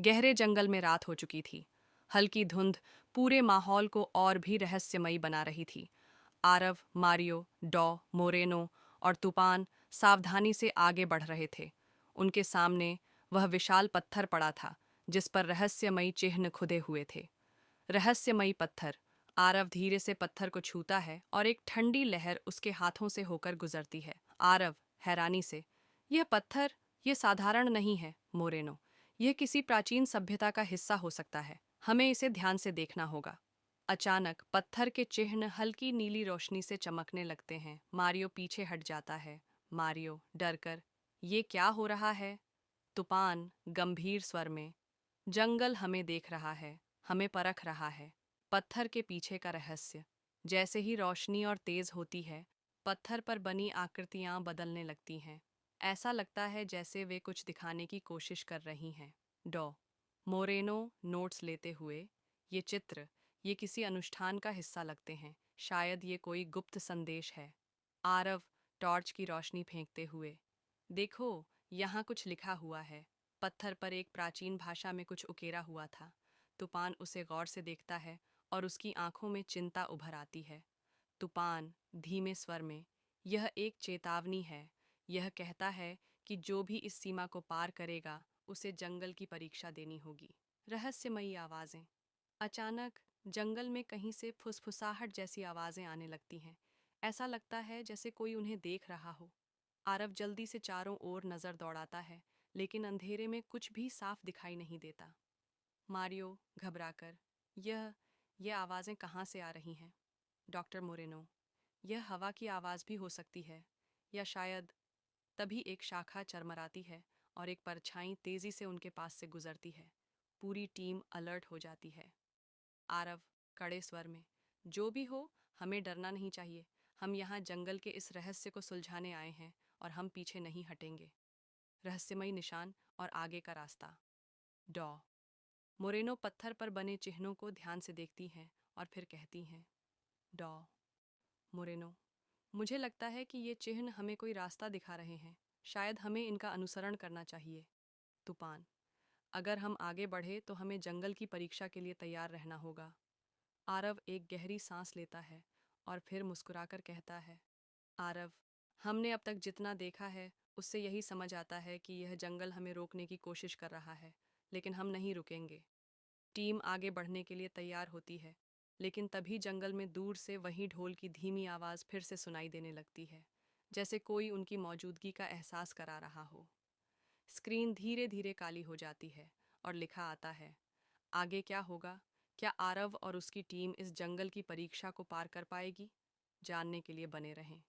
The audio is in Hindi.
गहरे जंगल में रात हो चुकी थी। हल्की धुंध पूरे माहौल को और भी रहस्यमयी बना रही थी। आरव, मारियो, डॉ, मोरेनो और तूफान सावधानी से आगे बढ़ रहे थे। उनके सामने वह विशाल पत्थर पड़ा था, जिस पर रहस्यमयी चिन्ह खुदे हुए थे। रहस्यमयी पत्थर। आरव धीरे से पत्थर को छूता है और एक ठंडी लहर उसके हाथों से होकर गुजरती है। आरव हैरानी से, यह पत्थर, यह साधारण नहीं है, मोरेनो। यह किसी प्राचीन सभ्यता का हिस्सा हो सकता है। हमें इसे ध्यान से देखना होगा। अचानक पत्थर के चिन्ह हल्की नीली रोशनी से चमकने लगते हैं। मारियो पीछे हट जाता है। मारियो डरकर, ये क्या हो रहा है? तूफान गंभीर स्वर में, जंगल हमें देख रहा है, हमें परख रहा है। पत्थर के पीछे का रहस्य। जैसे ही रोशनी और तेज होती है, पत्थर पर बनी आकृतियां बदलने लगती हैं। ऐसा लगता है जैसे वे कुछ दिखाने की कोशिश कर रही हैं। डॉ मोरेनो नोट्स लेते हुए, ये चित्र, ये किसी अनुष्ठान का हिस्सा लगते हैं। शायद ये कोई गुप्त संदेश है। आरव टॉर्च की रोशनी फेंकते हुए, देखो, यहाँ कुछ लिखा हुआ है। पत्थर पर एक प्राचीन भाषा में कुछ उकेरा हुआ था। तूफान उसे गौर से देखता है और उसकी आंखों में चिंता उभर आती है। तूफान धीमे स्वर में, यह एक चेतावनी है। यह कहता है कि जो भी इस सीमा को पार करेगा, उसे जंगल की परीक्षा देनी होगी। रहस्यमयी आवाजें। अचानक जंगल में कहीं से फुसफुसाहट जैसी आवाजें आने लगती हैं। ऐसा लगता है जैसे कोई उन्हें देख रहा हो। आरव जल्दी से चारों ओर नजर दौड़ाता है, लेकिन अंधेरे में कुछ भी साफ दिखाई नहीं देता। मारियो घबराकर, यह आवाजें कहाँ से आ रही हैं? डॉक्टर मोरेनो, यह हवा की आवाज भी हो सकती है, या शायद। तभी एक शाखा चरमराती है और एक परछाई तेजी से उनके पास से गुजरती है। पूरी टीम अलर्ट हो जाती है। आरव कड़े स्वर में, जो भी हो, हमें डरना नहीं चाहिए। हम यहाँ जंगल के इस रहस्य को सुलझाने आए हैं और हम पीछे नहीं हटेंगे। रहस्यमयी निशान और आगे का रास्ता। डॉ मोरेनो पत्थर पर बने चिन्हों को ध्यान से देखती हैं और फिर कहती हैं, डॉ मोरेनो, मुझे लगता है कि ये चिन्ह हमें कोई रास्ता दिखा रहे हैं। शायद हमें इनका अनुसरण करना चाहिए। तूफान, अगर हम आगे बढ़े तो हमें जंगल की परीक्षा के लिए तैयार रहना होगा। आरव एक गहरी सांस लेता है और फिर मुस्कुराकर कहता है, आरव, हमने अब तक जितना देखा है, उससे यही समझ आता है कि यह जंगल हमें रोकने की कोशिश कर रहा है, लेकिन हम नहीं रुकेंगे। टीम आगे बढ़ने के लिए तैयार होती है, लेकिन तभी जंगल में दूर से वही ढोल की धीमी आवाज़ फिर से सुनाई देने लगती है, जैसे कोई उनकी मौजूदगी का एहसास करा रहा हो। स्क्रीन धीरे धीरे काली हो जाती है और लिखा आता है, आगे क्या होगा? क्या आरव और उसकी टीम इस जंगल की परीक्षा को पार कर पाएगी? जानने के लिए बने रहें।